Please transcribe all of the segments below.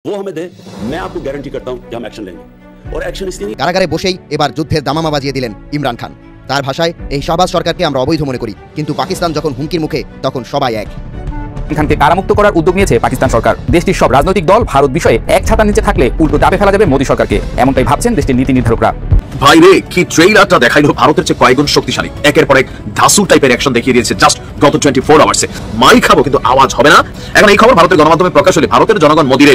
वो हमें दे, मैं आपको गारंटी करता हूं कि हम एक्शन लेंगे और एक्शन इसलिए नहीं। কারাগারে বসেই এবার যুদ্ধের দামামা বাজিয়ে দিলেন ইমরান খান। তার ভাষায় এই শাহবাজ সরকারকে আমরা অবৈধ মনে করি, কিন্তু পাকিস্তান যখন হুমকির মুখে তখন সবাই এক। খানকে কারামুক্ত করার উদ্যোগ নিয়েছে পাকিস্তান সরকার। দেশটির সব রাজনৈতিক দল ভারত বিষয়ে এক ছাতার নিচে থাকলে উল্টো চাপে ফেলা যাবে মোদী সরকারকে, এমনটাই ভাবছেন দেশটির নীতি নির্ধারকরা। ভাই রে, কি ট্রেইলারটা দেখাইলো, ভারতের চেয়ে কয়েকগুণ শক্তিশালী, একের পর এক ধাসু টাইপের অ্যাকশন দেখিয়ে দিয়েছে জাস্ট গত 24 আওয়ার্সে। মাই খাবো কিন্তু আওয়াজ হবে না। এখন এই খবর ভারতের গণমাধ্যমে প্রকাশ হলে ভারতের জনগণ মোদিরে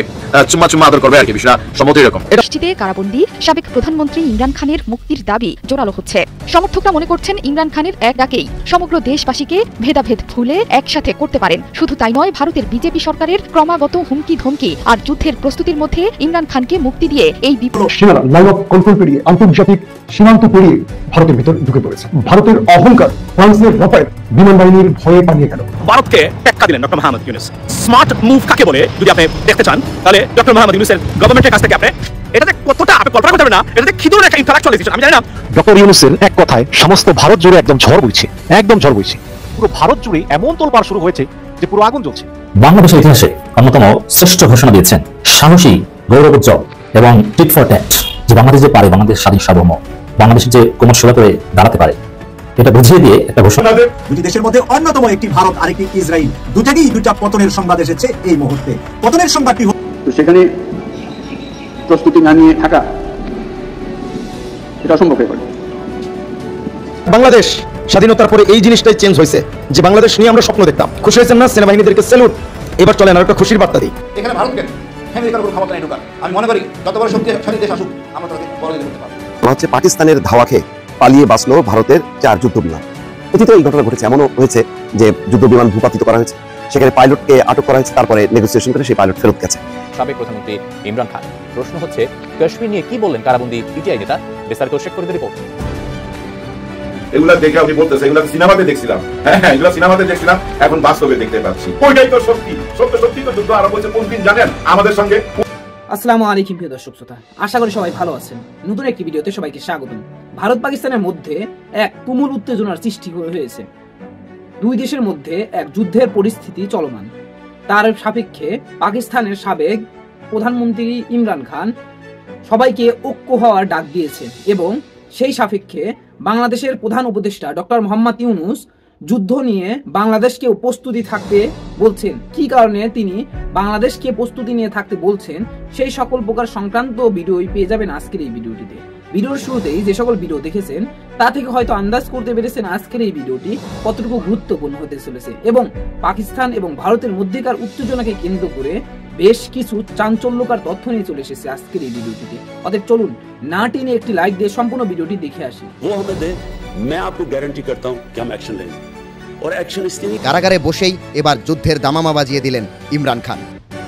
চুম্মা চুম্মা আদর করবে আর কি, বিষয়টা সম্মত এরকম। দেশটিতে কারাবন্দী সাবেক প্রধানমন্ত্রী ইমরান খানের মুক্তির দাবি জোরালো হচ্ছে। সমর্থকরা মনে করছেন ইমরান খানের এক ডাকেই সমগ্র দেশবাসীকে ভেদাভেদ ভুলে একসাথে করতে পারেন। শুধু তাই নয়, ভারতের বিজেপি সরকারের ক্রমাগত হুমকি ধমকি আর যুদ্ধের প্রস্তুতির মধ্যে ইমরান খানকে মুক্তি দিয়ে এই বিপ্লব লাইন অফ কন্ট্রোল পেরিয়ে আন্তর্জাতিক সীমান্ত পেরিয়ে ভারতের ভিতর ঢুকে পড়েছে। ভারতের অহংকার ফ্রান্সের রাফায়েল বিমান বাহিনীর ভয়ে পালিয়ে গেল। ভারতকে টেক্কা দিলেন doctor Mohammad Yunus. Smart move কাকে বলে যদি আপনি দেখতে চান, তাহলে ডক্টর মোহাম্মদ ইউনূসের গভর্নমেন্টের কাছ থেকে আপনি এটাতে কতটা আপনি কল্পনা করতে পারবেন না, এটাতে খিদুর একটা ইন্টারাকশন ডিসিশন। আমি জানি না, ডক্টর ইউনূসের এক কথায় সমস্ত ভারত জুড়ে একদম ঝড় বইছে, একদম ঝড় বইছে। পুরো ভারত জুড়ে এমন তোলপাড় শুরু হয়েছে যে পুরো আগুন জ্বলছে। বাংলাদেশের ইতিহাসে অন্যতম শ্রেষ্ঠ ঘোষণা দিয়েছেন সাহসী, গৌরবোজ্জ্বল এবং টিট ফর ট্যাট, যে বাংলাদেশ যে পারে, বাংলাদেশ স্বাধীন সার্বভৌম, বাংলাদেশের যে কোমর সোজা করে দাঁড়াতে পারে, এটা বুঝিয়ে দিয়ে একটা ঘোষণা। দুটি দেশের মধ্যে অন্যতম একটি ভারত আর একটি ইসরায়েল, দুটা পতনের সংবাদ এসেছে এই মুহূর্তে। পতনের সংবাদটি তো সেখানে প্রস্তুতি না নিয়ে থাকা এটা অসম্ভব হয়ে পড়ে। বাংলাদেশ স্বাধীনতার পরে এই জিনিসটাই চেঞ্জ হয়েছে যে বাংলাদেশ নিয়ে আমরা স্বপ্ন দেখতাম। খুশি হয়েছেন না? সেনাবাহিনীদেরকে স্যালুট। এবার চলেন আর একটা খুশির বার্তা দিই। এখানে ভারতকে আমেরিকার কোনো ক্ষমতা নেই ঢোকার। আমি মনে করি যত বড় শক্তিশালী দেশ আসুক আমরা তাদের পরাজিত করতে পারবো। হচ্ছে পাকিস্তানের ধাওয়া খেয়ে পালিয়ে বাঁচলো ভারতের 4 যুদ্ধ বিমান। অতীতে এই ঘটনা ঘটেছে, এমনও হয়েছে যে যুদ্ধ বিমান ভূপাতিত করা হয়েছে, সেখানে পাইলটকে আটক করা হয়েছে, তারপরে নেগোসিয়েশন করে সেই পাইলট ফেরত গেছে। সাবেক প্রধানমন্ত্রী ইমরান খান, প্রশ্ন হচ্ছে কাশ্মীর নিয়ে কি বললেন কারাবন্দী পিটিআই নেতা? বিস্তারিত শেখ করে রিপোর্ট। এগুলা দেখে আপনি বলতেছে এগুলা সিনেমাতে দেখছিলাম, হ্যাঁ এগুলা সিনেমাতে দেখছিলাম, এখন বাস্তবে দেখতে পাচ্ছি। ওইটাই তো সত্যি, সত্যি তো যুদ্ধ আরম্ভ হয়েছে কোন দিন জানেন আমাদের সঙ্গে। আসসালামু আলাইকুম প্রিয় দর্শক শ্রোতা, আশা করি সবাই ভালো আছেন। নতুন একটি ভিডিওতে সবাইকে স্বাগতম। ভারত পাকিস্তানের মধ্যে এক তুমুল উত্তেজনার সৃষ্টি হয়েছে। দুই দেশের মধ্যে এক যুদ্ধের পরিস্থিতি চলমান। তার সাপেক্ষে পাকিস্তানের সাবেক প্রধানমন্ত্রী ইমরান খান সবাইকে ঐক্য হওয়ার ডাক দিয়েছেন এবং সেই সাপেক্ষে বাংলাদেশের প্রধান উপদেষ্টা ডক্টর মোহাম্মদ ইউনূস যুদ্ধ নিয়ে বাংলাদেশকে প্রস্তুতি থাকতে বলছেন। কি কারণে তিনি বাংলাদেশকে প্রস্তুতি নিয়ে থাকতে বলছেন সেই সকল প্রকার সংক্রান্ত ভিডিওই পেয়ে যাবেন আজকের এই ভিডিওটিতে। ভিডিওর শুরুতেই যে সকল ভিডিও দেখেছেন তা থেকে হয়তো আন্দাজ করতে পেরেছেন আজকের এই ভিডিওটি কতটুকু গুরুত্বপূর্ণ হতে চলেছে এবং পাকিস্তান এবং ভারতের মধ্যেকার উত্তেজনাকে কেন্দ্র করে বেশ কিছু চাঞ্চল্যকর তথ্য নিয়ে চলে এসেছে আজকের এই ভিডিওটিতে। অতএব চলুন না টেনে একটি লাইক দিয়ে সম্পূর্ণ ভিডিওটি দেখে আসি। কারাগারে বসেই এবার যুদ্ধের দামামা বাজিয়ে দিলেন ইমরান খান।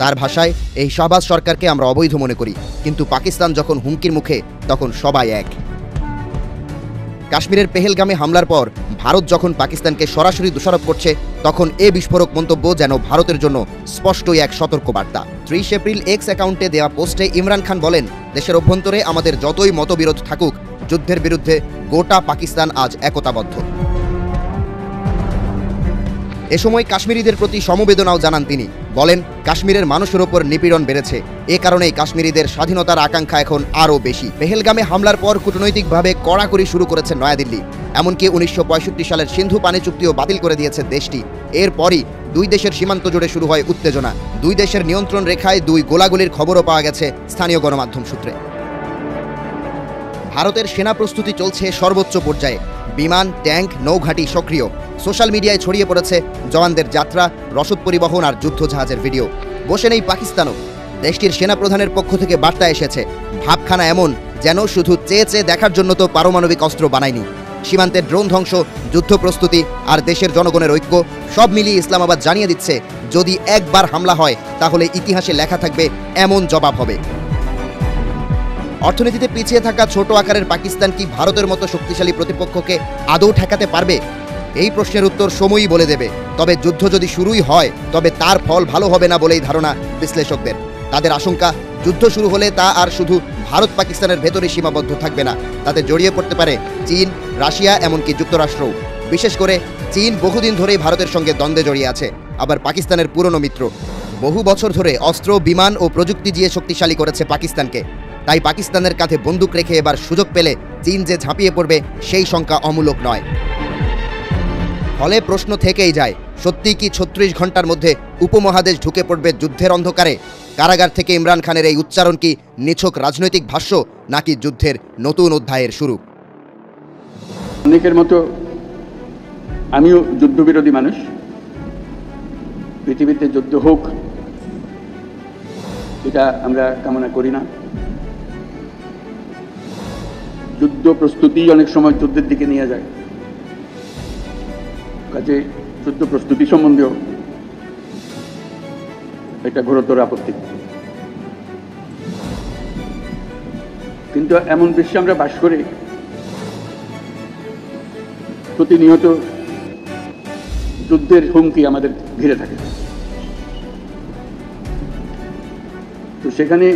তার ভাষায় এই শাহবাজ সরকারকে আমরা অবৈধ মনে করি, কিন্তু পাকিস্তান যখন হুমকির মুখে তখন সবাই এক। কাশ্মীরের পেহেলগামে হামলার পর ভারত যখন পাকিস্তানকে সরাসরি দোষারোপ করছে, তখন এ বিস্ফোরক মন্তব্য যেন ভারতের জন্য স্পষ্টই এক সতর্ক বার্তা। 30 এপ্রিল এক্স অ্যাকাউন্টে দেওয়া পোস্টে ইমরান খান বলেন, দেশের অভ্যন্তরে আমাদের যতই মতবিরোধ থাকুক, যুদ্ধের বিরুদ্ধে গোটা পাকিস্তান আজ একতাবদ্ধ। এ সময় কাশ্মীরিদের প্রতি সমবেদনাও জানান তিনি। বলেন, কাশ্মীরের মানুষের ওপর নিপীড়ন বেড়েছে, এ কারণেই কাশ্মীরিদের স্বাধীনতার আকাঙ্ক্ষা এখন আরও বেশি। পেহেলগামে হামলার পর কূটনৈতিকভাবে কড়াকড়ি শুরু করেছে নয়াদিল্লি। এমনকি 1965 সালের সিন্ধু পানি চুক্তিও বাতিল করে দিয়েছে দেশটি। এরপরই দুই দেশের সীমান্ত জুড়ে শুরু হয় উত্তেজনা। দুই দেশের নিয়ন্ত্রণ রেখায় দুই গোলাগুলির খবরও পাওয়া গেছে স্থানীয় গণমাধ্যম সূত্রে। ভারতের সেনা প্রস্তুতি চলছে সর্বোচ্চ পর্যায়ে। বিমান, ট্যাঙ্ক, নৌঘাঁটি সক্রিয়। সোশ্যাল মিডিয়ায় ছড়িয়ে পড়েছে জওয়ানদের যাত্রা, রসদ পরিবহন আর যুদ্ধজাহাজের ভিডিও। বসে নেই পাকিস্তানও। দেশটির সেনাপ্রধানের পক্ষ থেকে বার্তা এসেছে, ভাবখানা এমন যেন শুধু চেয়ে চেয়ে দেখার জন্য তো পারমাণবিক অস্ত্র বানায়নি। সীমান্তের ড্রোন ধ্বংস, যুদ্ধ প্রস্তুতি আর দেশের জনগণের ঐক্য সব মিলিয়ে ইসলামাবাদ জানিয়ে দিচ্ছে, যদি একবার হামলা হয় তাহলে ইতিহাসে লেখা থাকবে এমন জবাব হবে। অর্থনীতিতে পিছিয়ে থাকা ছোট আকারের পাকিস্তান কি ভারতের মতো শক্তিশালী প্রতিপক্ষকে আদৌ ঠেকাতে পারবে? এই প্রশ্নের উত্তর সময়ই বলে দেবে। তবে যুদ্ধ যদি শুরুই হয় তবে তার ফল ভালো হবে না বলেই ধারণা বিশ্লেষকদের। তাদের আশঙ্কা, যুদ্ধ শুরু হলে তা আর শুধু ভারত পাকিস্তানের ভেতরে সীমাবদ্ধ থাকবে না, তাতে জড়িয়ে পড়তে পারে চীন, রাশিয়া, এমনকি যুক্তরাষ্ট্রও। বিশেষ করে চীন বহুদিন ধরেই ভারতের সঙ্গে দ্বন্দ্বে জড়িয়ে আছে, আবার পাকিস্তানের পুরনো মিত্র। বহু বছর ধরে অস্ত্র, বিমান ও প্রযুক্তি দিয়ে শক্তিশালী করেছে পাকিস্তানকে। তাই পাকিস্তানের কাঁধে বন্দুক রেখে এবার সুযোগ পেলে চীন যে ঝাঁপিয়ে পড়বে সেই শঙ্কা অমূলক নয়। ফলে প্রশ্ন থেকেই যায়, সত্যি কি 36 ঘন্টার মধ্যে উপমহাদেশ ঢুকে পড়বে যুদ্ধের অন্ধকারে? কারাগার থেকে ইমরান খানের এই উচ্চারণ কি নিছক রাজনৈতিক ভাষ্য, নাকি যুদ্ধের নতুন অধ্যায়ের শুরু? অনেকের মতো আমিও যুদ্ধবিরোধী মানুষ। পৃথিবীতে যুদ্ধ হোক এটা আমরা কামনা করি না। যুদ্ধ প্রস্তুতি অনেক সময় যুদ্ধের দিকে নিয়ে যায়, কাজে যুদ্ধ প্রস্তুতি সম্বন্ধেও এটা ঘোরতর আপত্তি। কিন্তু এমন বিশ্বে আমরা বাস করি, প্রতিনিয়ত যুদ্ধের হুমকি আমাদের ঘিরে থাকে। তো সেখানে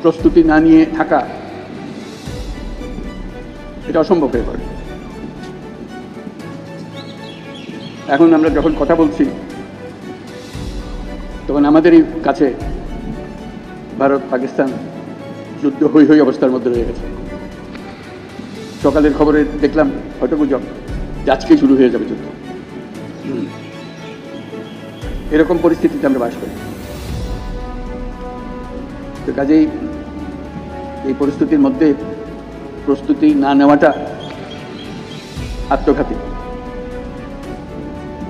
প্রস্তুতি না নিয়ে থাকা এটা অসম্ভব হয়ে পড়ে। এখন আমরা যখন কথা বলছি তখন আমাদেরই কাছে ভারত পাকিস্তান যুদ্ধ হই হই অবস্থার মধ্যে রয়ে গেছে। সকালের খবরে দেখলাম হয়তো গুজব যে আজকেই শুরু হয়ে যাবে যুদ্ধ। এরকম পরিস্থিতিতে আমরা বাস করি। তো কাজেই এই পরিস্থিতির মধ্যে প্রস্তুতি না নেওয়াটা আত্মঘাতী,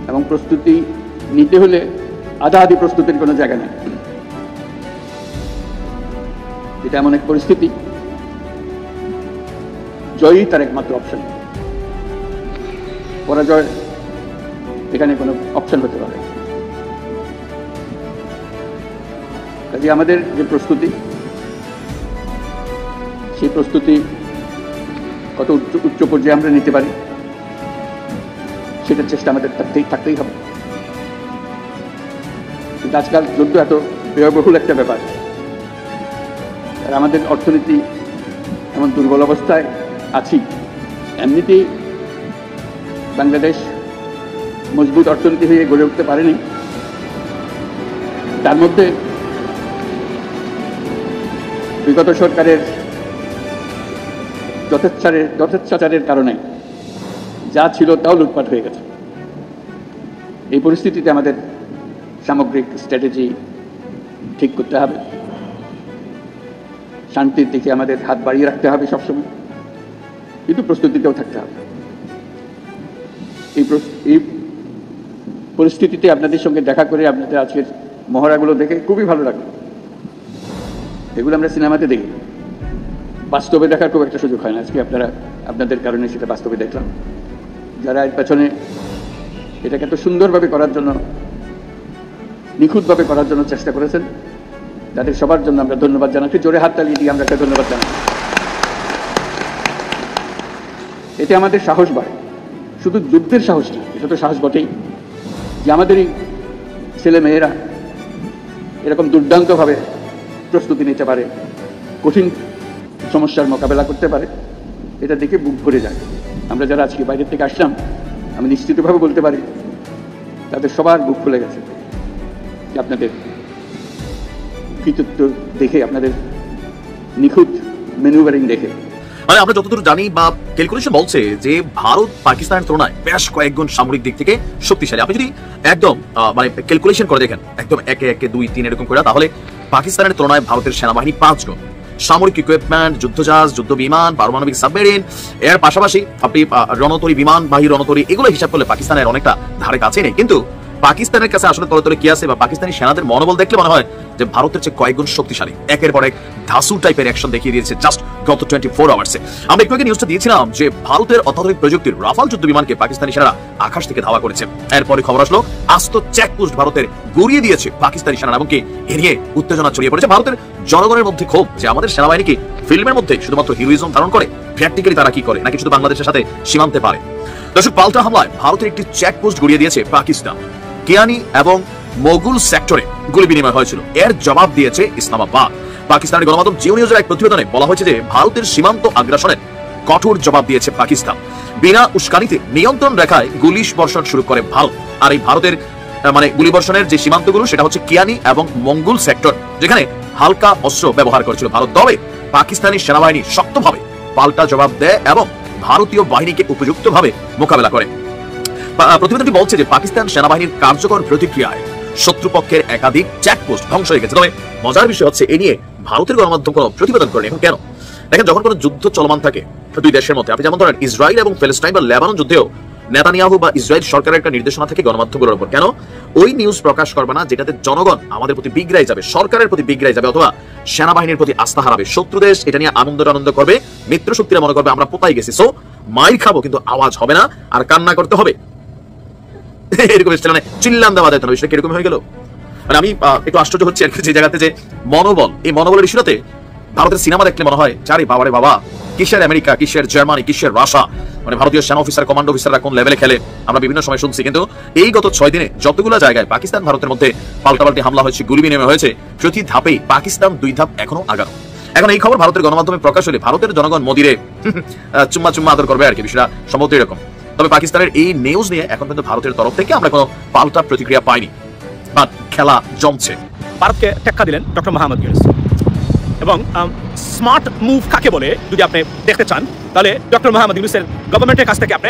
এবং প্রস্তুতি নিতে হলে আধা-আধি প্রস্তুতির কোনো জায়গা নেই। এটা এমন এক পরিস্থিতি, জয়ই তার একমাত্র অপশন, পরাজয় এখানে কোনো অপশন হতে পারে। কাজে আমাদের যে প্রস্তুতি, সেই প্রস্তুতি কত উচ্চ পর্যায়ে আমরা নিতে পারি সেটার চেষ্টা আমাদের থাকতেই হবে। কিন্তু আজকাল যুদ্ধ এত ব্যয়বহুল একটা ব্যাপার, আর আমাদের অর্থনীতি এমন দুর্বল অবস্থায় আছি। এমনিতেই বাংলাদেশ মজবুত অর্থনীতি হয়ে গড়ে উঠতে পারেনি, তার মধ্যে বিগত সরকারের যথেচ্ছাচারের কারণে যা ছিল তাও লুটপাট হয়ে গেছে। এই পরিস্থিতিতে আমাদের সামগ্রিক স্ট্র্যাটেজি ঠিক করতে হবে, শান্তির দিকে আমাদের হাত বাড়িয়ে রাখতে হবে সবসময়, কিন্তু প্রস্তুতিতেও থাকতে হবে। এই পরিস্থিতিতে আপনাদের সঙ্গে দেখা করে, আপনাদের আজকের মহড়াগুলো দেখে খুবই ভালো লাগলো। এগুলো আমরা সিনেমাতে দেখি, বাস্তবে দেখার খুব একটা সুযোগ হয় না। আজকে আপনাদের কারণে সেটা বাস্তবে দেখলাম। যারা এর পেছনে এটাকে এত সুন্দরভাবে করার জন্য, নিখুঁতভাবে করার জন্য চেষ্টা করেছেন, তাদের সবার জন্য আমরা ধন্যবাদ জানাচ্ছি। জোরে হাত তালিয়ে দিয়ে আমরা একটা ধন্যবাদ জানাই। এতে আমাদের সাহস বাড়ে, শুধু যুদ্ধের সাহস না, এটা তো সাহস বটেই যে আমাদেরই ছেলে মেয়েরা এরকম দুর্দান্তভাবে প্রস্তুতি নিতে পারে, কঠিন সমস্যার মোকাবেলা করতে পারে। এটা দেখে বুক ভরে যায়। আমরা যারা আজকে বাইরের থেকে আসলাম, আমি নিশ্চিতভাবে বলতে পারি তাদের সবার বুক ফুলে গেছে যে আপনাদের কৃতিত্ব দেখে, আপনাদের নিখুঁত ম্যানুভারিং দেখে। মানে আমরা যতদূর জানি বা ক্যালকুলেশন বলছে যে ভারত পাকিস্তানের তুলনায় বেশ কয়েকগুণ সামরিক দিক থেকে শক্তিশালী। আপনি যদি একদম মানে ক্যালকুলেশন করে দেখেন, একদম 1 1 2 3 এরকম করে, তাহলে পাকিস্তানের তুলনায় ভারতের সেনাবাহিনী 5 গুণ। সামরিক ইকুইপমেন্ট, যুদ্ধজাহাজ, যুদ্ধ বিমান, পারমাণবিক সাবমেরিন, এর পাশাপাশি আপনি রণতরী, বিমানবাহী রণতরী, এগুলো হিসাব করলে পাকিস্তানের অনেকটা ধারে কাছে নেই। কিন্তু পাকিস্তানের কাছে আসলে তলে তলে কি আছে, বা পাকিস্তানি সেনাদের মনোবল দেখলে মনে হয় যে ভারতের চেয়ে কয়েকগুণ শক্তিশালী। একের পর এক ধাসু টাইপের অ্যাকশন দেখিয়ে দিয়েছে জাস্ট গত 24 আওয়ার্সে। আমরা একটু আগে নিউজটা দিয়েছিলাম যে ভারতের অত্যাধুনিক প্রযুক্তির রাফাল যুদ্ধ বিমানকে পাকিস্তানি সেনারা আকাশ থেকে ধাওয়া করেছে। এরপরে খবর আসলো আস্ত চেকপোস্ট ভারতের গুড়িয়ে দিয়েছে পাকিস্তানি সেনারা, এমনকি এ নিয়ে উত্তেজনা ছড়িয়ে পড়েছে। ভারতের জনগণের মধ্যে ক্ষোভ যে আমাদের সেনাবাহিনী কি ফিল্মের মধ্যে শুধুমাত্র হিরোইজম ধারণ করে, প্র্যাকটিক্যালি তারা কি করে, নাকি শুধু বাংলাদেশের সাথে সীমান্তে পারে। দর্শক, পাল্টা হামলায় ভারতের একটি চেকপোস্ট গুড়িয়ে দিয়েছে পাকিস্তান। কিয়ানি এবং মোগুল সেক্টরে গুলি বিনিময় হয়েছিল, এর জবাব দিয়েছে ইসলামাবাদ। পাকিস্তানের গণমাধ্যম জিও নিউজের এক প্রতিবেদনে বলা হয়েছে যে ভারতের সীমান্ত আগ্রাসনের কঠোর জবাব দিয়েছে পাকিস্তান। বিনা উস্কানিতে নিয়ন্ত্রণ রেখায় গুলি বর্ষণ শুরু করে ভারত। আর এই ভারতের মানে গুলিবর্ষণের যে সীমান্তগুলো সেটা হচ্ছে কিয়ানি এবং মঙ্গল সেক্টর, যেখানে হালকা অস্ত্র ব্যবহার করেছিল ভারত। তবে পাকিস্তানি সেনাবাহিনী শক্তভাবে পাল্টা জবাব দেয় এবং ভারতীয় বাহিনীকে উপযুক্তভাবে মোকাবেলা করে। প্রতিবেদনটি বলছে যে পাকিস্তান সেনাবাহিনীর কার্যকর প্রতিক্রিয়ায় শত্রুপক্ষের একাধিক চেকপোস্ট ধ্বংস হয়ে গেছে। তবে মজার বিষয় হচ্ছে এই নিয়ে ভারতের গণমাধ্যম কোনো প্রতিবেদন করেনি। এখন কেন? দেখেন, যখন কোনো যুদ্ধ চলমান থাকে দুই দেশের মধ্যে, আপনি যেমন ধরেন ইসরায়েল এবং প্যালেস্টাইন বা লেবানন যুদ্ধেও নেতানিয়াহু বা ইসরায়েল সরকারের একটা নির্দেশনা থেকে গণমাধ্যমগুলোর উপর, কেন ওই নিউজ প্রকাশ করবে না যেটাতে জনগণ আমাদের প্রতি বিগড়াই যাবে, সরকারের প্রতি বিগড়াই যাবে, অথবা সেনাবাহিনীর প্রতি আস্থা হারাবে। শত্রু দেশ এটা নিয়ে আনন্দ করবে, মিত্র শক্তিরা মনে করবে আমরা পোতাই গেছি, সো মাইর খাবো কিন্তু আওয়াজ হবে না আর কান্না করতে হবে। এরকম মানে চিল্লান দেওয়া যেত না। বিষয়টা কিরকম হয়ে গেল? মানে আমি একটু আশ্চর্য হচ্ছে আর কি, যে জায়গাতে যে মনোবল, এই মনোবলের ইস্যুতে ভারতের সিনেমা দেখলে মনে হয় চারি বাবারে বাবা, কিসের আমেরিকা, কিসের জার্মানি, কিসের রাশিয়া, মানে ভারতীয় সেনা অফিসার, কমান্ডো অফিসাররা কোন লেভেলে খেলে আমরা বিভিন্ন সময় শুনছি। কিন্তু এই গত 6 দিনে যতগুলো জায়গায় পাকিস্তান ভারতের মধ্যে পাল্টাপাল্টি হামলা হয়েছে, গুলি বিনিময় হয়েছে, প্রতি ধাপেই পাকিস্তান 2 ধাপ এখনো আগানো। এখন এই খবর ভারতের গণমাধ্যমে প্রকাশ হলে ভারতের জনগণ মোদিরে চুম্মা আদর করবে আর কি, বিষয়টা সম্ভবত এরকম। তবে পাকিস্তানের এই নিউজ নিয়ে এখন কিন্তু ভারতের তরফ থেকে আমরা কোনো পাল্টা প্রতিক্রিয়া পাইনি, বাট খেলা জমছে। ভারতকে টেক্কা দিলেন ডক্টর মোহাম্মদ ইউনূস। এবং স্মার্ট মুভ কাকে বলে যদি আপনি দেখতে চান, তাহলে ডক্টর মোহাম্মদ ইউনূসের গভর্নমেন্টের কাছ থেকে আপনি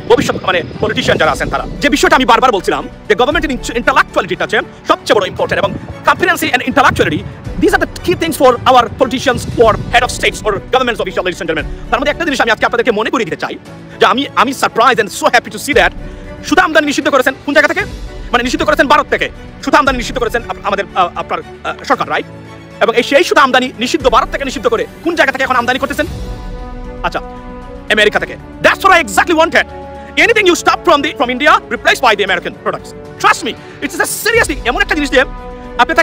ভবিষ্যৎ মানে পলিটিশিয়ান যারা আছেন তারা, যে বিষয়টা আমি বারবার বলছিলাম যে গভর্নমেন্টের ইন্টালেকচুয়ালিটিটা হচ্ছে সবচেয়ে বড় ইম্পর্টেন্ট, এবং competency and intellectuality, this are the key things for our politicians or head of states or governments official, ladies and gentleman. তার মধ্যে একটা জিনিস আমি আজকে আপনাদেরকে মনে করিয়ে দিতে চাই, যে আমি surprise and so happy to see that সুতা আমদানি নিষিদ্ধ করেছেন কোন জায়গা থেকে? মানে নিষিদ্ধ করেছেন ভারত থেকে, সুতা আমদানি নিষিদ্ধ করেছেন আমাদের আপনার সরকার, রাইট? এবং এই সেই সুতা আমদানি নিষিদ্ধ ভারত থেকে নিষিদ্ধ করে কোন জায়গা থেকে এখন আমদানি করতেছেন? আচ্ছা, আমেরিকা থেকে। That's what I exactly wanted. Anything you stop from India, replaced by the American products. Trust me, it's a seriously এমন একটা জিনিস যে আপনি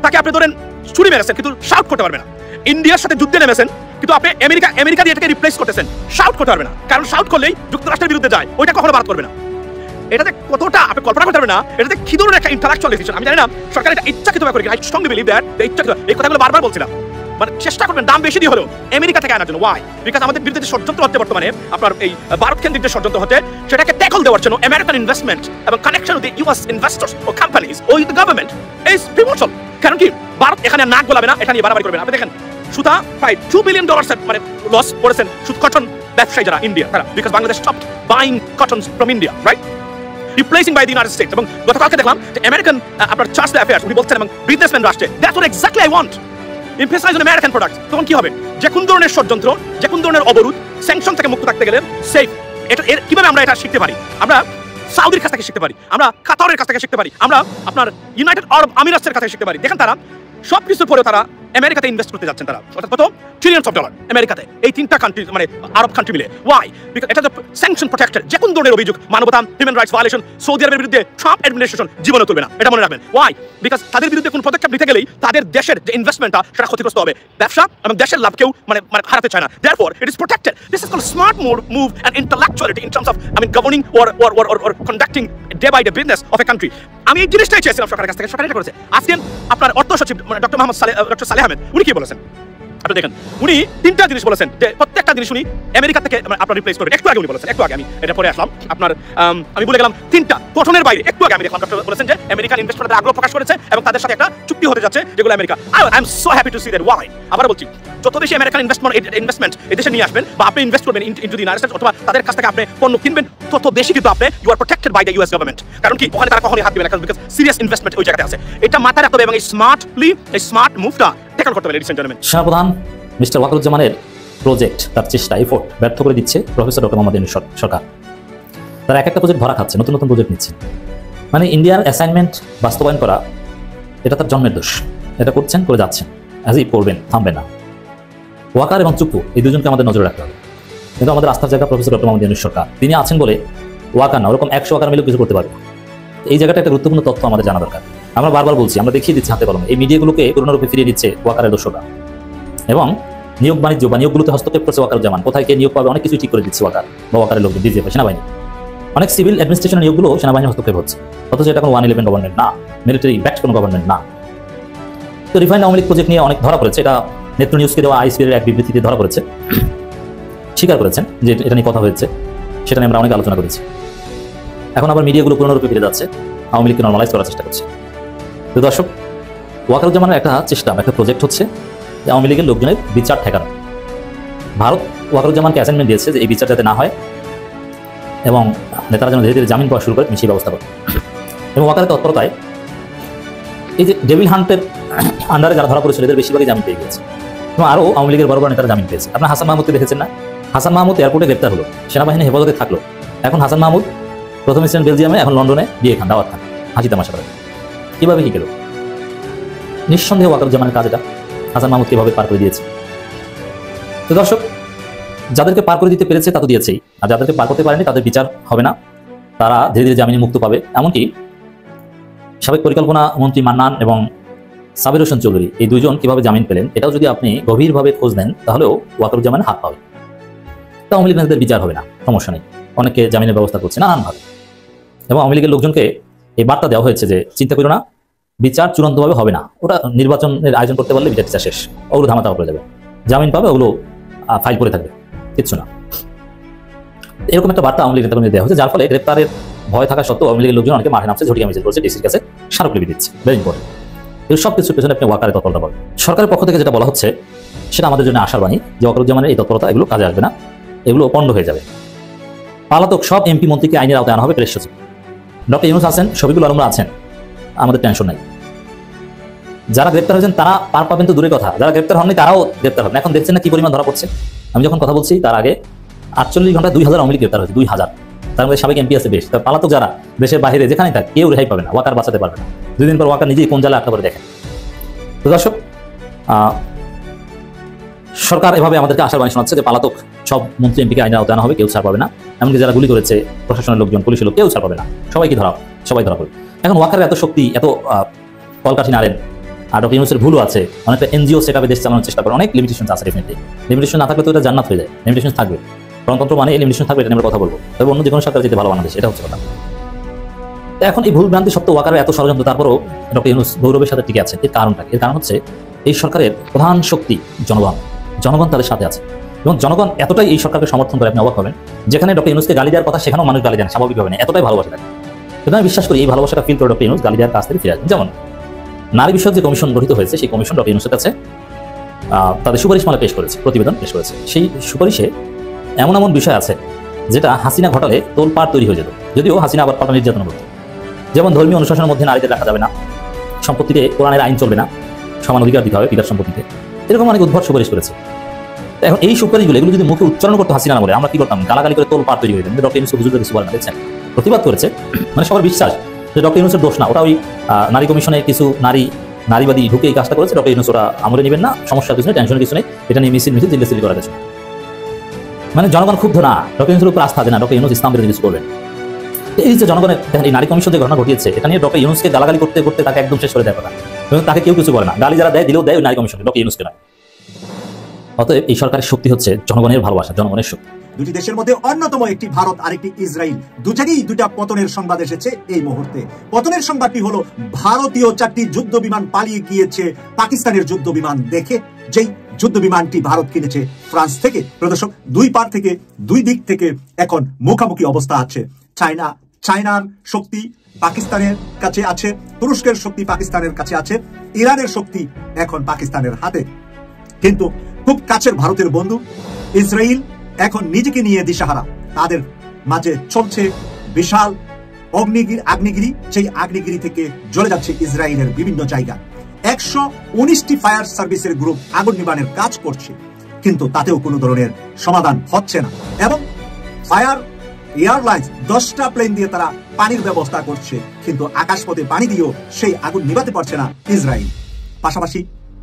তাকে আপনি ধরেন ছুরি মেরেছেন কিন্তু শাউট করতে পারবে না। ইন্ডিয়ার সাথে যুদ্ধে নেমেছেন কিন্তু আপনি আমেরিকা দিয়ে এটাকে রিপ্লেস করতেছেন, শাউট করতে পারবে না, কারণ শাউট করলেই যুক্তরাষ্ট্রের বিরুদ্ধে যায়, ওইটা কখনো ভারত করবে না। এটাতে কতটা আপনি কল্পনা করতে পারবেন না, এটাতে কি ধরনের একটা ইন্টালেকচুয়াল ডিসিশন। আমি জানি না সরকার এটা ইচ্ছাকৃতভাবে করে, আই স্ট্রংলি বিলিভ দ্যাট ইচ্ছাকৃত। এই কথাগুলো বারবার বলছিলাম, মানে চেষ্টা করবেন দাম বেশি দিয়ে হলেও আমেরিকা থেকে আনার জন্য। ওয়াই? বিকজ আমাদের বিরুদ্ধে যে ষড়যন্ত্র হচ্ছে বর্তমানে, আপনার এই ভারত কেন্দ্রিক যে ষড়যন্ত্র হচ্ছে, সেটাকে ট্যাকল দেওয়ার জন্য আমেরিকান ইনভেস্টমেন্ট এবং কানেকশন উইথ ইউএস ইনভেস্টর্স ও কোম্পানিজ ও উইথ গভর্নমেন্ট ইজ পিভটাল। কারণ কি ভারত এখানে নাক গলাবে না, এটা নিয়ে বাড়াবাড়ি করবে না। আপনি দেখেন সুতা প্রায় $2 বিলিয়ন মানে লস করেছেন সুত কটন ব্যবসায়ী যারা ইন্ডিয়া, তারা, because Bangladesh stopped buying cottons from India, right? Replacing by the United States. এবং গতকালকে দেখলাম যে আমেরিকান আপনার চার্জ অ্যাফেয়ার্স উনি বলছেন এবং বিজনেসম্যান রাষ্ট্রে, that's what exactly I want, emphasize on American products। তখন কি হবে? যে কোন ধরনের ষড়যন্ত্র, যে কোন ধরনের অবরোধ, স্যাংশন থেকে মুক্ত থাকতে গেলে সেফ, এটা কিভাবে আমরা এটা শিখতে পারি? আমরা সাউদির কাছ থেকে শিখতে পারি, আমরা কাতারের কাছ থেকে শিখতে পারি, আমরা আপনার ইউনাইটেড আরব আমিরাতের কাছ থেকে শিখতে পারি। দেখেন তারা সবকিছুর পরে তারা আমেরিকাতে ইনভেস্ট করতে যাচ্ছেন, তারা অর্থাৎ কত ট্রিলিয়নস অফ ডলার আমেরিকাতে, এই 3টা কান্ট্রি মানে আরব কান্ট্রি মিলে। ওয়াই? বিকজ এটা স্যাংশন প্রোটেক্টেড, যে কোন ধরনের অভিযোগ, মানবতা, হিউম্যান রাইটস ভায়োলেশন, সৌদি আরবের বিরুদ্ধে ট্রাম্প অ্যাডমিনিস্ট্রেশন জীবনে তুলবে না, এটা মনে রাখবেন। ওয়াই? বিকজ তাদের বিরুদ্ধে কোন পদক্ষেপ নিতে গেলেই তাদের দেশের যে ইনভেস্টমেন্টটা সেটা ক্ষতিগ্রস্ত হবে, ব্যবসা এবং দেশের লাভ কেউ মানে হারাতে চায় না। Therefore it is protected. This is called smart move and intellectuality in terms of governing or conducting day by day business of a country. আমি এই জিনিসটাই চেয়েছিলাম সরকারের কাছ থেকে, সরকার এটা করেছে। আজকে আপনার অর্থ সচিব মানে ডক্টর সালেহ আহমেদ উনি কি বলেছেন আপনি দেখেন, উনি 3টা জিনিস বলেছেন, যে প্রত্যেকটা জিনিস উনি আমেরিকা থেকে আপনার রিপ্লেস করবেন। একটু আগে উনি বলেছেন, একটু আগে আমি এটা পরে আসলাম, আপনার আমি বলে গেলাম 3টা গঠনের বাইরে। একটু আগে আমি দেখলাম ডক্টর বলেছেন যে আমেরিকান ইনভেস্টমেন্টের আগ্রহ প্রকাশ করেছে এবং তাদের সাথে একটা চুক্তি হতে যাচ্ছে, যেগুলো America. I am so happy to see that. Why? আবার বলছি, যত বেশি আমেরিকান ইনভেস্টমেন্ট এদেশে নিয়ে আসবেন বা আপনি ইনভেস্ট করবেন ইনটু দি ইউনাইটেড স্টেটস, অথবা তাদের কাছ থেকে আপনি পণ্য কিনবেন, তত বেশি কিন্তু আপনি you are protected by the US government. কারণ কি ওখানে তারা কখনোই হাত দিবে না, বিকজ সিরিয়াস ইনভেস্টমেন্ট ওই জায়গাতে আছে। এটা মাথায় রাখতে হবে এবং এই স্মার্ট মুভটা ট্যাকল করতে হবে, লেডিস এন্ড জেন্টলম্যান। সেনাপ্রধান মিস্টার ওয়াকারুজ্জামানের প্রজেক্ট, তার চেষ্টা, এফোর্ট ব্যর্থ করে দিচ্ছে প্রফেসর ডক্টর মোহাম্মদ ইউনূস সরকার। তারা একটা প্রজেক্ট ধরা খাচ্ছে, নতুন প্রজেক্ট নিচ্ছে। মানে ইন্ডিয়ার অ্যাসাইনমেন্ট বাস্তবায়ন করা এটা তার জন্মের দোষ, এটা করছেন, করে যাচ্ছেন, অ্যাজই করবেন, থামবে না। ওয়াকার এবং চুপ্পু এই দুজনকে আমাদের নজরে রাখতে হবে। কিন্তু আমাদের আস্থার জায়গা প্রফেসর ডক্টর মোহাম্মদ ইউনূস সরকার, তিনি আছেন বলে ওয়াকার না, ওরকম 100 ওয়াকার মিলেও কিছু করতে পারবে। এই জায়গাটা একটা গুরুত্বপূর্ণ তথ্য আমাদের জানা দরকার। আমরা বারবার বলছি, আমরা দেখিয়ে দিচ্ছি হাতে কলমে, এই মিডিয়াগুলোকে পূর্ণরূপে ফিরিয়ে দিচ্ছে ওয়াকারের দোষরা। এবং নিয়োগ বাণিজ্য বা নিয়োগগুলোতে হস্তক্ষেপ করছে ওয়াকারুজ্জামান, কোথায় কে নিয়োগ পাবে অনেক কিছু ঠিক করে দিচ্ছে ওয়াকার বা ওয়াকারের লোকজন, ডিজিএফ, সেনাবাহিনী। অনেক সিভিল অ্যাডমিনিস্ট্রেশনের নিয়োগগুলো সেনাবাহিনী হস্তক্ষেপ হচ্ছে, অথচ এটা কোনো 111 গভর্নমেন্ট না, মিলিটারি ব্যাকড কোনো গভর্নমেন্ট না। তো রিফাইন্ড আওয়ামী লীগ প্রজেক্ট নিয়ে অনেক ধরা পড়েছে, এটা নেত্র নিউজকে দেওয়া আইসিপির এক বিবৃতিতে ধরা পড়েছে, স্বীকার করেছেন যে এটা নিয়ে কথা হয়েছে, সেটা নিয়ে আমরা অনেক আলোচনা করেছি। এখন আবার মিডিয়াগুলো পুনরূপে ফিরে যাচ্ছে, আওয়ামী লীগকে নর্মালাইজ করার চেষ্টা করছে। তো দর্শক, ওয়াকারুজ্জামানের একটা চেষ্টা, একটা প্রজেক্ট হচ্ছে যে আওয়ামী লীগের লোকজনের বিচার ঠেকানো। ভারত ওয়াকারুজ্জামানকে অ্যাসাইনমেন্ট দিয়েছে যে এই বিচার যাতে না হয় এবং নেতারা যেন ধীরে ধীরে জামিন পাওয়া শুরু করে, সেই ব্যবস্থা করে। এবং ওয়াকারের তৎপরতায় এই যে ডেভিল হান্টের আন্ডারে যারা ধরা পড়েছিল এদের বেশিরভাগই জামিন পেয়ে গেছে এবং আরও আওয়ামী লীগের বড় বড় নেতারা জামিন পেয়েছে। আপনার হাসান মাহমুদকে দেখেছেন না? হাসান মাহমুদ এয়ারপোর্টে গ্রেপ্তার হলো, সেনাবাহিনী হেফাজতে থাকলো। এখন হাসান মাহমুদ প্রথম ছিলেন বেলজিয়ামে, এখন লন্ডনে বিয়ে খান, দাওয়াত খান, হাসি তামাশা করে। কীভাবে কি গেল? নিঃসন্দেহে ওয়াকারুজ্জামানের কাজ এটা। হাসান মাহমুদ কীভাবে পার করে দিয়েছে। তো দর্শক, যাদেরকে পার করে দিতে পেরেছে তা তো দিয়েছেই, আর যাদেরকে পার করতে পারেনি তাদের বিচার হবে না, তারা ধীরে ধীরে জামিনে মুক্ত পাবে। এমনকি সাবেক পরিকল্পনা মন্ত্রী মান্নান এবং সাবির হোসেন চৌধুরী এই দুইজন কিভাবে জামিন পেলেন এটাও যদি আপনি গভীরভাবে খোঁজ নেন তাহলেও ওয়াকারুজ্জামানের হাত পাবে। তা আওয়ামী লীগ নেতাদের বিচার হবে না, সমস্যা নেই, অনেকে জামিনের ব্যবস্থা করছে নানানভাবে। এবং আওয়ামী লীগের লোকজনকে এই বার্তা দেওয়া হয়েছে যে চিন্তা করো না, বিচার চূড়ান্তভাবে হবে না, ওটা নির্বাচনের আয়োজন করতে পারলে বিচার শেষ, ওগুলো ধামাচাপা পড়ে যাবে, জামিন পাবে, ওগুলো ফাইল করে থাকবে, কিচ্ছু না। এরকম একটা বার্তা আওয়ামী লীগ নেতাদের দেওয়া হয়েছে, যার ফলে গ্রেপ্তারের ভয় থাকা সত্ত্বেও আওয়ামী লীগের লোকজন অনেকে মাঠে নামছে, ঝটিকা মিছিল করছে, ডিসির কাছে স্মারকলিপি দিচ্ছে। Very important. এই সব কিছুর পেছনে আপনি ওয়াকারের তৎপরতা পাবেন। সরকারের পক্ষ থেকে যেটা বলা হচ্ছে সেটা আমাদের জন্য আশার বাণী যে ওয়াকারুজ্জামানের এই তৎপরতা এগুলো কাজে আসবে না, এগুলো পণ্ড হয়ে যাবে। পালাতক সব এমপি মন্ত্রীকে আইনের আওতায় আনা হবে প্রেস সচিব। ডক্টর ইউনূস আছেন, শফিকুল আলমরা আছেন, আমাদের টেনশন নাই। যারা গ্রেপ্তার হয়েছেন তারা পার পাবেন তো দূরের কথা, যারা গ্রেপ্তার হননি তারাও গ্রেপ্তার হবেন। এখন দেখছেন না কি পরিমাণ ধরা পড়ছে। আমি যখন কথা বলছি তার আগে 48 ঘন্টায় 2000 আওয়ামী লীগ গ্রেপ্তার হয়েছে, 2000। তার মধ্যে সাবেক এমপি আছে বেশ। তার পালাতক যারা দেশের বাইরে যেখানেই থাক কেউ রেহাই পাবে না, ওয়াকার বাঁচাতে পারবে না। 2 দিন পর ওয়াকার নিজেই কোন জালে আটকা করে দেখেন। তো দর্শক, সরকার এভাবে আমাদেরকে আশার বাণী শোনাচ্ছে যে পালাতক সব মন্ত্রী এমপিকে আইনের আওতায় আনা হবে, কেউ ছাড় পাবে না। এমনকি যারা গুলি করেছে প্রশাসনের লোকজন, পুলিশের লোক, কেউ ছাড় পাবে না, সবাইকে সবাই ধরা পড়বে। এখন ওয়াকারের এত শক্তি, এত কলকাঠি নাড়েন, আর ডক্টর ইউনূসের ভুলও আছে, অনেকটা এনজিও সেটআপে দেশ চালানোর চেষ্টা করে, অনেক লিমিটেশন আছে। ডেফিনেটলি লিমিটেশন না থাকলে তো এটা জান্নাত হয়ে যায়, লিমিটেশন থাকবে। গণতন্ত্র মানে লিমিটেশন থাকবে, এটা নিয়ে আমরা কথা বলবো। তবে অন্য যে কোনো সরকার যেতে ভালো বাংলাদেশ, এটা হচ্ছে কথা। এখন এই ভুল ভ্রান্তি সত্ত্বেও ওয়াকারের এত ষড়যন্ত্র, তারপরও ডক্টর ইউনূস গৌরবের সাথে টিকে আছেন। এর কারণটা, এর কারণ হচ্ছে এই সরকারের প্রধান শক্তি জনগণ তাদের সাথে আছে এবং জনগণ এতটাই এই সরকারকে সমর্থন করে, আপনি অবাক হবেন। যেখানে ডক্টর ইউনূসকে গালি দেওয়ার কথা সেখানেও মানুষ গালি দেন, স্বাভাবিকভাবে না, এতটাই ভালোবাসা থাকে। কিন্তু আমি বিশ্বাস করি এই ভালোবাসাটা ফিল করে ডক্টর ইউনূস গালি দেওয়ার কাছ থেকে ফিরে আসবেন। যেমন নারী বিষয়ক যে কমিশন গঠিত হয়েছে, সেই কমিশন ডক্টর ইউনূসের কাছে তাদের সুপারিশমালা পেশ করেছে, প্রতিবেদন পেশ করেছে। সেই সুপারিশে এমন এমন বিষয় আছে যেটা হাসিনা ঘটালে তোলপাড় তৈরি হয়ে যেত, যদিও হাসিনা আবার পাল্টা নির্যাতন করত। যেমন ধর্মীয় অনুশাসনের মধ্যে নারীদের রাখা যাবে না, সম্পত্তিতে কোরআনের আইন চলবে না, সমান অধিকার দিতে হবে পিতার সম্পত্তিতে, এরকম অনেক উদ্ভট সুপারিশ করেছে। এখন এই সুপারিশগুলো এগুলো যদি মুখে উচ্চারণ করতে হাসিনা না বলে, আমরা কি করতাম? গালাগালি করে তোলপাড় তৈরি হয়ে যেত। ডক্টর ইউনূস হুজুর কিছু বলেন না, দেখছেন, প্রতিবাদ করেছে। মানে সবার বিশ্বাস যে ডক্টর ইউনূসের দোষ না, ওটা ওই নারী কমিশনে কিছু নারীবাদী ঢুকে এই কাজটা করেছে। ডক্টর ইউনূস ওরা আমলে নেবেন না, সমস্যা কিছু নেই, টেনশনের কিছু নেই, এটা নিয়ে মিছিল জিল্লাসিলি করা গেছে। মানে জনগণ ক্ষুব্ধ না, ডক্টর ইউনূসের উপর আস্থা দেয় না, ডক্টর ইউনূস ইসলাম বিরোধী কিছু করবেন। এই যে জনগণের দেখেন এই নারী কমিশন যে ঘটনা ঘটিয়েছে, এটা নিয়ে ডক্টর ইউনূসকে গালাগালি করতে করতে তাকে একদম শেষ করে দেয় কথা, এবং তাকে কেউ কিছু বলে না। গালি যারা দেয় দিলেও দেয় ওই নারী কমিশনকে, ডক্টর ইউনূসকে নয়। অতএব এই সরকারের শক্তি হচ্ছে জনগণের ভালোবাসা, জনগণের শক্তি। দুটি দেশের মধ্যে অন্যতম একটি ভারত আর একটি ইসরায়েল, দুটারই দুটা পতনের সংবাদ এসেছে এই মুহূর্তে। পতনের সংবাদটি হলো ভারতীয় 4টি যুদ্ধ বিমান পালিয়ে গিয়েছে পাকিস্তানের যুদ্ধ বিমান দেখে, যেই যুদ্ধ বিমানটি ভারত কিনেছে ফ্রান্স থেকে। প্রদর্শক, দুই পার থেকে দুই দিক থেকে এখন মুখোমুখি অবস্থা আছে। চায়নার শক্তি পাকিস্তানের কাছে আছে, তুরস্কের শক্তি পাকিস্তানের কাছে আছে, ইরানের শক্তি এখন পাকিস্তানের হাতে। কিন্তু খুব কাছের ভারতের বন্ধু ইসরায়েল এখন নিজেকে নিয়ে দিশাহারা। তাদের মাঝে চলছে বিশাল আগ্নেয়গিরি। সেই আগ্নেয়গিরি থেকে জ্বলে যাচ্ছে ইসরায়েলের বিভিন্ন জায়গা। 119টি ফায়ার সার্ভিসের গ্রুপ আগুন নিবারণের কাজ করছে, কিন্তু তাতেও কোনো ধরনের সমাধান হচ্ছে না। এবং ফায়ার এয়ারলাইন্স 10টা প্লেন দিয়ে তারা পানির ব্যবস্থা করছে, কিন্তু আকাশপথে পানি দিয়েও সেই আগুন নিভাতে পারছে না ইসরায়েল। পাশাপাশি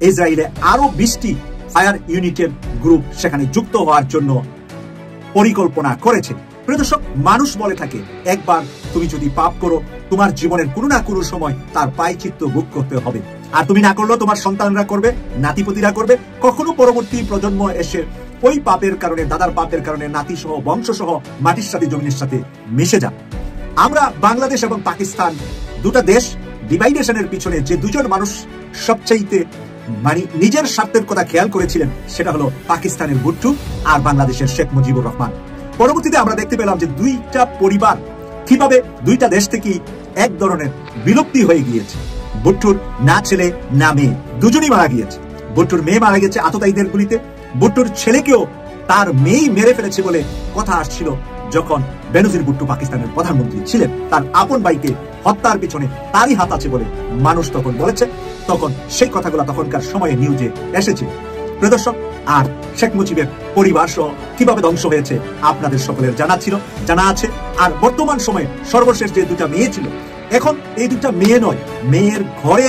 ইসরায়েলে আরো 20টি ফায়ার ইউনিটের গ্রুপ সেখানে যুক্ত হওয়ার জন্য পরিকল্পনা করেছে। প্রদর্শক, মানুষ বলে থাকে একবার তুমি যদি পাপ করো তোমার জীবনের কোনো না কোনো সময় তার প্রায়শ্চিত্ত ভোগ করতে হবে। আর তুমি না করলেও তোমার সন্তানরা করবে, নাতিপতিরা করবে। কখনো পরবর্তী প্রজন্ম এসে ওই পাপের কারণে, দাদার পাপের কারণে নাতি সহ বংশ সহ মাটির সাথে জমিনের সাথে মিশে যান। আমরা বাংলাদেশ এবং পাকিস্তান দুটা দেশ ডিভাইডেশনের পিছনে যে দুজন মানুষ সবচাইতে মানে নিজের স্বার্থের কথা খেয়াল করেছিলেন, সেটা হলো পাকিস্তানের ভুট্টো আর বাংলাদেশের শেখ মুজিবুর রহমান। পরবর্তীতে আমরা দেখতে পেলাম যে দুইটা পরিবার কিভাবে দুইটা দেশ থেকে এক ধরনের বিলুপ্তি হয়ে গিয়েছে। ভুট্টোর না ছেলে না মেয়ে দুজনই মারা গিয়েছে। ভুট্টোর মেয়ে মারা গেছে আততায়ীদের গুলিতে, ভুট্টোর ছেলেকেও তার মেয়েই মেরে ফেলেছে বলে কথা আসছিল যখন বেনজির ভুট্টো পাকিস্তানের প্রধানমন্ত্রী ছিলেন। তার আপন ভাইকে হত্যার পিছনে তারই হাত আছে বলে মানুষ তখন বলেছে। তখন সেই কথাগুলো তখনকার সময়ে নিউজে এসেছে। প্রিয় দর্শক, আর শেখ মুজিবের পরিবার সহ কিভাবে ধ্বংস হয়েছে আপনাদের সকলের জানা আছে। আর বর্তমান সময়ে সর্বশেষ যে দুটা মেয়ে ছিল, এখন এই দুটা মেয়ে নয়, মেয়ের ঘরে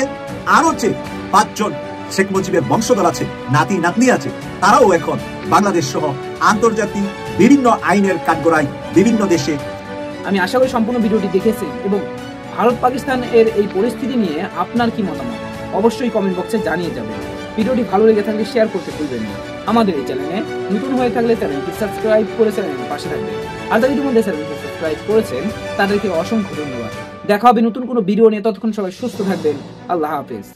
আরো যে 5 জন শেখ মুজিবের বংশধর আছে, নাতি নাতনি আছে, তারাও এখন বাংলাদেশ সহ আন্তর্জাতিক বিভিন্ন আইনের কাঠগড়ায় বিভিন্ন দেশে। আমি আশা করি সম্পূর্ণ ভিডিওটি দেখেছেন এবং ভারত পাকিস্তান এর এই পরিস্থিতি নিয়ে আপনার কি মতামত অবশ্যই কমেন্ট বক্সে জানিয়ে যাবেন। ভিডিওটি ভালো লেগে থাকলে শেয়ার করতে ভুলবেন না। আমাদের এই চ্যানেলে নতুন হয়ে থাকলে চ্যানেলটি সাবস্ক্রাইব করে চ্যানেলের পাশে থাকবেন। আর যারা ইতিমধ্যে চ্যানেলটি সাবস্ক্রাইব করেছেন তাদেরকে অসংখ্য ধন্যবাদ। দেখা হবে নতুন কোনো ভিডিও নিয়ে। ততক্ষণ সবাই সুস্থ থাকবেন। আল্লাহ হাফেজ।